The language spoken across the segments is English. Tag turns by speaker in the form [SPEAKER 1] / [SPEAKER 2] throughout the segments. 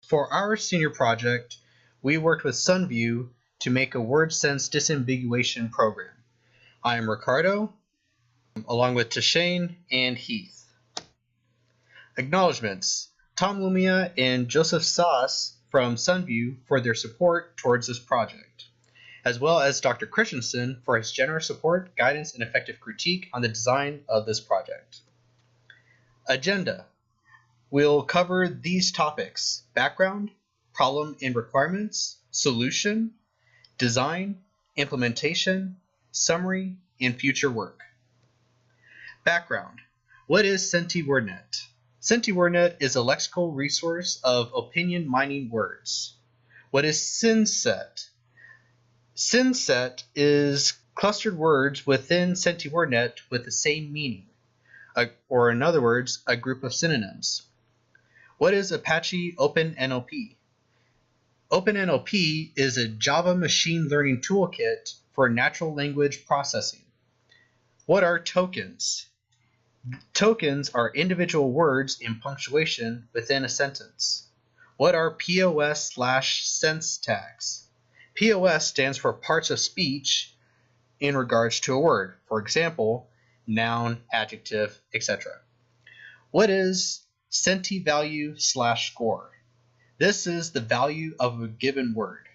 [SPEAKER 1] For our senior project, we worked with SunView to make a word sense disambiguation program. I am Ricardo, along with Tashane and Heath. Acknowledgements: Tom Lumia and Joseph Saas from SunView for their support towards this project, as well as Dr. Christensen for his generous support, guidance, and effective critique on the design of this project. Agenda: we'll cover these topics: background, problem and requirements, solution, design, implementation, summary, and future work. Background: what is SentiWordNet? SentiWordNet is a lexical resource of opinion mining words. What is SynSet? SynSet is clustered words within SentiWordNet with the same meaning, or in other words, a group of synonyms. What is Apache OpenNLP? OpenNLP is a Java machine learning toolkit for natural language processing. What are tokens? Tokens are individual words in punctuation within a sentence. What are POS/sense tags? POS stands for parts of speech in regards to a word, for example, noun, adjective, etc. What is SentiValue/score? This is the value of a given word.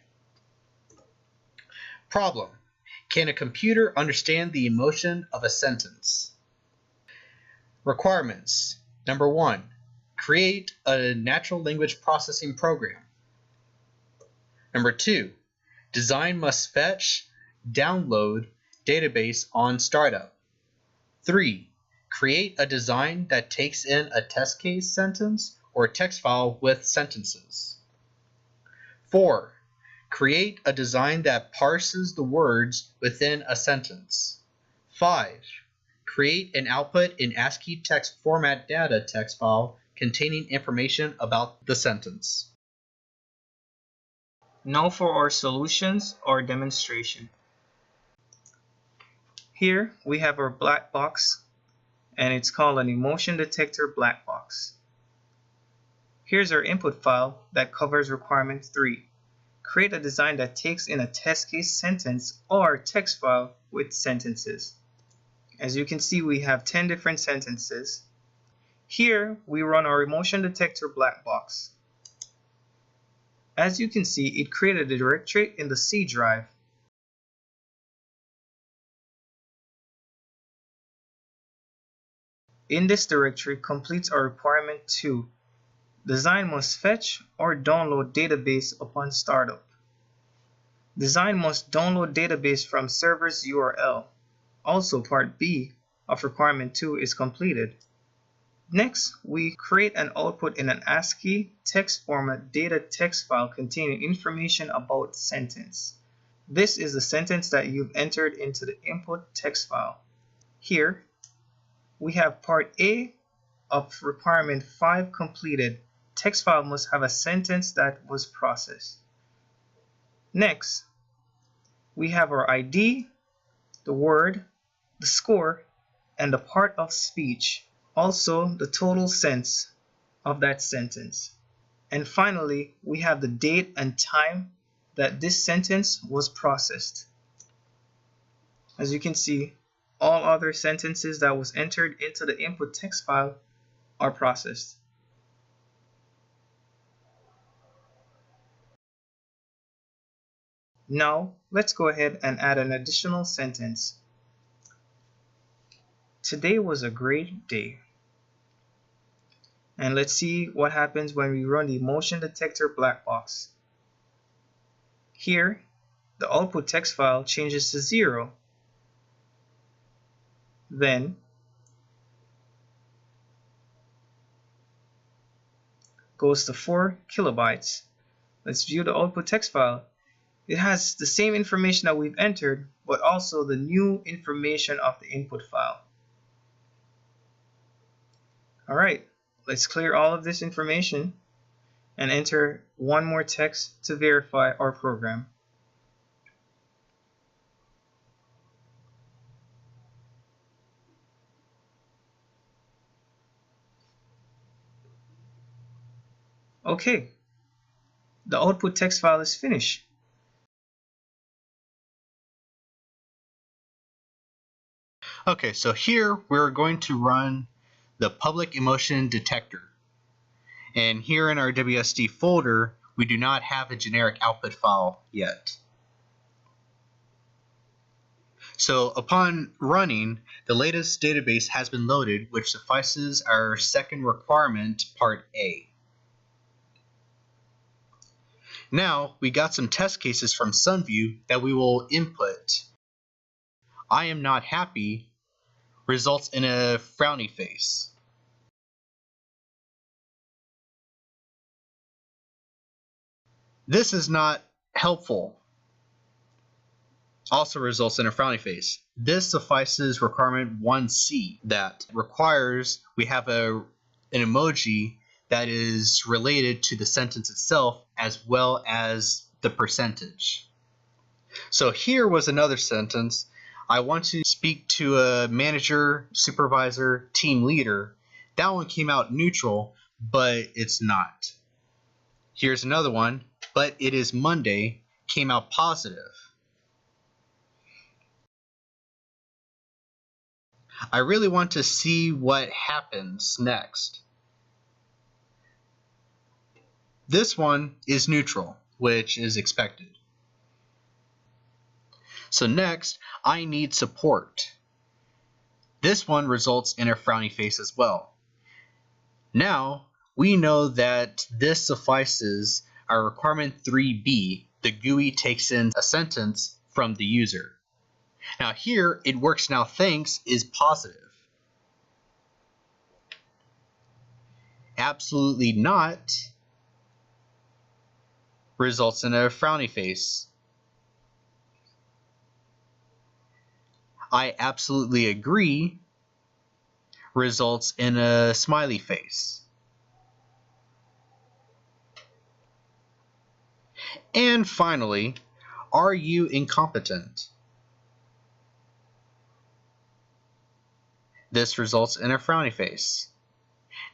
[SPEAKER 1] Problem: can a computer understand the emotion of a sentence? Requirements: number 1, create a natural language processing program. Number 2, design must fetch, download database on startup. 3, create a design that takes in a test case sentence or text file with sentences. 4, create a design that parses the words within a sentence. 5, create and output in ASCII text format data text file containing information about the sentence.
[SPEAKER 2] Now for our solutions or demonstration. Here we have our black box, and it's called an emotion detector black box. Here's our input file that covers requirement 3. Create a design that takes in a test case sentence or text file with sentences. As you can see, we have 10 different sentences. Here we run our emotion detector black box. As you can see, it created a directory in the C drive. In this directory completes our requirement 2. Design must fetch or download database upon startup. Design must download database from server's URL. Also, part B of requirement 2 is completed. Next, we create an output in an ASCII text format data text file containing information about sentence. This is the sentence that you've entered into the input text file. Here, we have part A of requirement 5 completed. Text file must have a sentence that was processed. Next, we have our ID, the word, the score, and the part of speech, also the total sense of that sentence. And finally, we have the date and time that this sentence was processed. As you can see, all other sentences that was entered into the input text file are processed. Now, let's go ahead and add an additional sentence. Today was a great day. And let's see what happens when we run the emotion detector black box. Here, the output text file changes to 0. Then, goes to 4 kilobytes. Let's view the output text file. It has the same information that we've entered, but also the new information of the input file. Alright, let's clear all of this information and enter one more text to verify our program. Okay, the output text file is finished.
[SPEAKER 1] Okay, so here we're going to run the public emotion detector. And here in our WSD folder, we do not have a generic output file yet. So upon running, the latest database has been loaded, which suffices our second requirement, part A. Now, we got some test cases from SunView that we will input. I am not happy results in a frowny face. This is not helpful. Also results in a frowny face. This suffices requirement 1C that requires we have an emoji that is related to the sentence itself as well as the percentage. So here was another sentence. I want to speak to a manager, supervisor, team leader. That one came out neutral, but it's not. Here's another one, but it is Monday, came out positive. I really want to see what happens next. This one is neutral, which is expected. So next, I need support. This one results in a frowny face as well. Now, we know that this suffices our requirement 3B. The GUI takes in a sentence from the user. Now here, it works now thanks is positive. Absolutely not results in a frowny face. I absolutely agree results in a smiley face. And finally, are you incompetent? This results in a frowny face.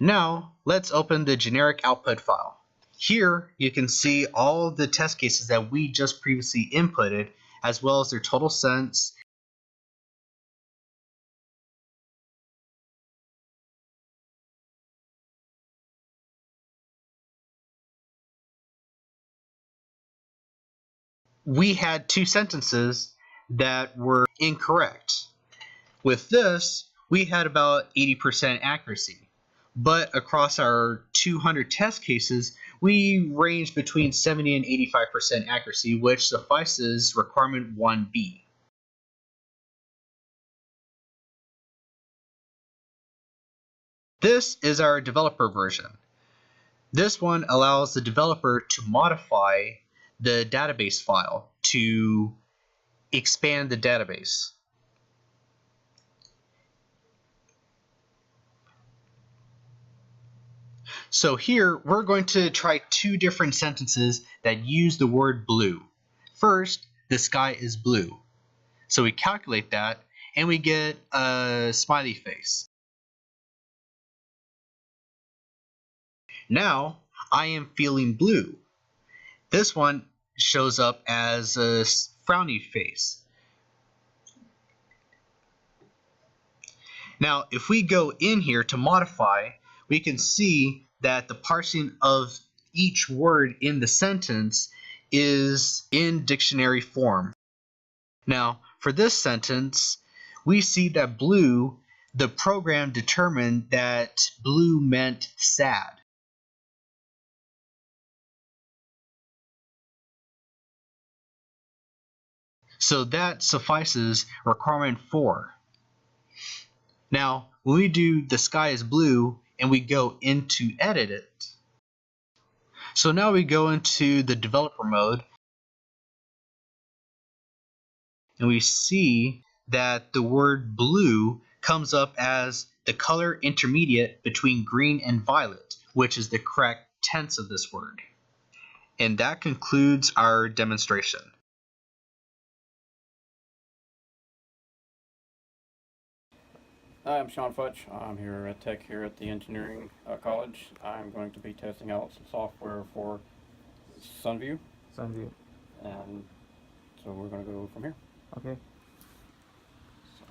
[SPEAKER 1] Now, let's open the generic output file. Here, you can see all the test cases that we just previously inputted, as well as their total sense. We had two sentences that were incorrect. With this, we had about 80% accuracy. But across our 200 test cases, we ranged between 70 and 85% accuracy, which suffices requirement 1B. This is our developer version. This one allows the developer to modify the database file to expand the database. So here, we're going to try two different sentences that use the word blue. First, the sky is blue. So we calculate that, and we get a smiley face. Now, I am feeling blue. This one shows up as a frowny face. Now, if we go in here to modify, we can see that the parsing of each word in the sentence is in dictionary form. Now, for this sentence, we see that blue, the program determined that blue meant sad. So that suffices requirement 4. Now, when we do the sky is blue and we go into edit it, so now we go into the developer mode and we see that the word blue comes up as the color intermediate between green and violet, which is the correct tense of this word. And that concludes our demonstration.
[SPEAKER 3] Hi, I'm Sean Futch. I'm here at Tech here at the Engineering College. I'm going to be testing out some software for SunView,
[SPEAKER 2] SunView.
[SPEAKER 3] and so we're going to go from here.
[SPEAKER 2] Okay.
[SPEAKER 3] So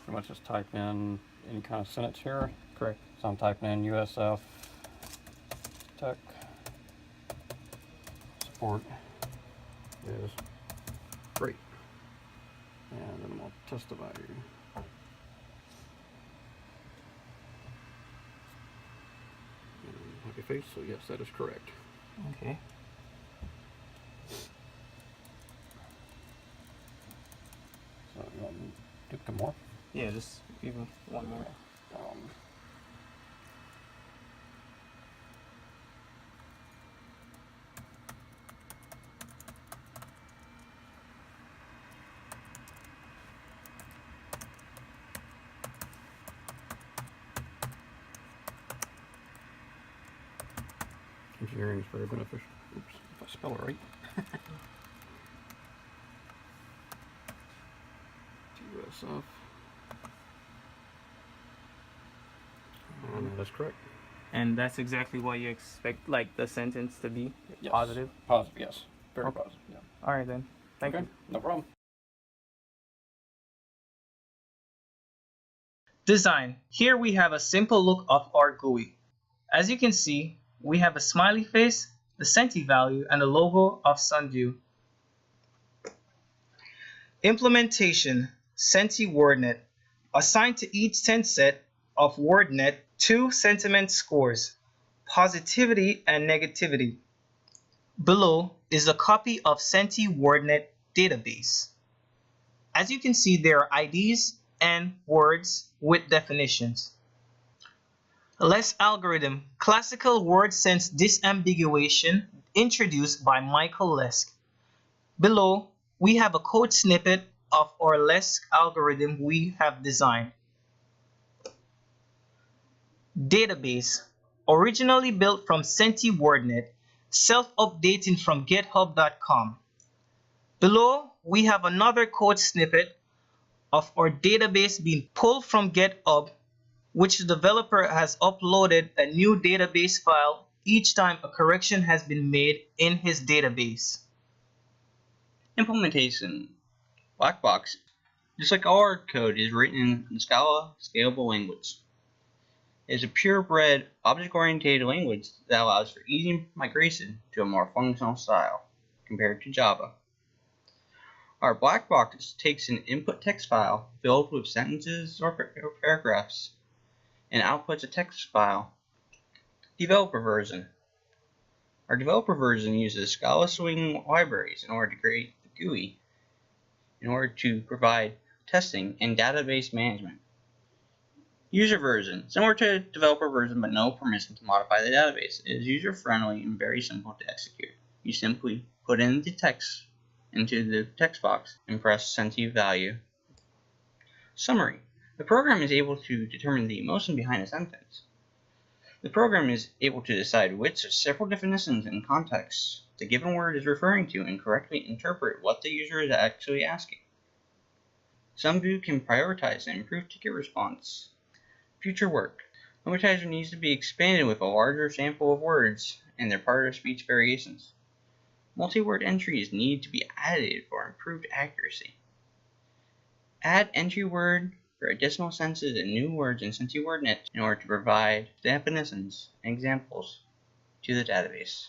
[SPEAKER 3] pretty much just type in any kind of sentence here.
[SPEAKER 2] Correct.
[SPEAKER 3] So I'm typing in USF Tech support is great, and then we'll test the value. Happy face, so yes, that is correct.
[SPEAKER 2] Okay.
[SPEAKER 3] So you want me to do more?
[SPEAKER 2] Yeah, just even one more.
[SPEAKER 3] Engineering is very beneficial. Oops, if I spell it right. USF. And that is correct.
[SPEAKER 2] And that's exactly what you expect, like the sentence to be.
[SPEAKER 3] Yes.
[SPEAKER 2] Positive.
[SPEAKER 3] Positive, yes. Very
[SPEAKER 2] Okay.
[SPEAKER 3] positive. Yeah.
[SPEAKER 2] All right then. Thank
[SPEAKER 3] Okay,
[SPEAKER 2] you.
[SPEAKER 3] no problem.
[SPEAKER 2] Design. Here we have a simple look of our GUI. As you can see, we have a smiley face, the Senti value, and the logo of SunView. Implementation. Senti WordNet. Assign to each senset of WordNet 2 sentiment scores, positivity and negativity. Below is a copy of Senti WordNet database. As you can see, there are IDs and words with definitions. LESS algorithm, classical word sense disambiguation, introduced by Michael Lesk. Below, we have a code snippet of our LESS algorithm we have designed. Database, originally built from Senti WordNet, self-updating from github.com. Below, we have another code snippet of our database being pulled from GitHub, which the developer has uploaded a new database file each time a correction has been made in his database.
[SPEAKER 1] Implementation. Blackbox, just like all our code, is written in Scala scalable language. It is a purebred, object-oriented language that allows for easy migration to a more functional style compared to Java. Our black box takes an input text file filled with sentences or paragraphs and outputs a text file. Developer version. Our developer version uses Scala Swing libraries in order to create the GUI in order to provide testing and database management. User version. Similar to developer version but no permission to modify the database. It is user-friendly and very simple to execute. You simply put in the text into the text box and press Senti value. Summary. The program is able to determine the emotion behind a sentence. The program is able to decide which of several definitions and contexts the given word is referring to and correctly interpret what the user is actually asking. SunView can prioritize and improve ticket response. Future work. Limitizer needs to be expanded with a larger sample of words and their part-of-speech variations. Multi-word entries need to be added for improved accuracy. Add entry word for additional senses and new words in Senti WordNet in order to provide definitions and examples to the database.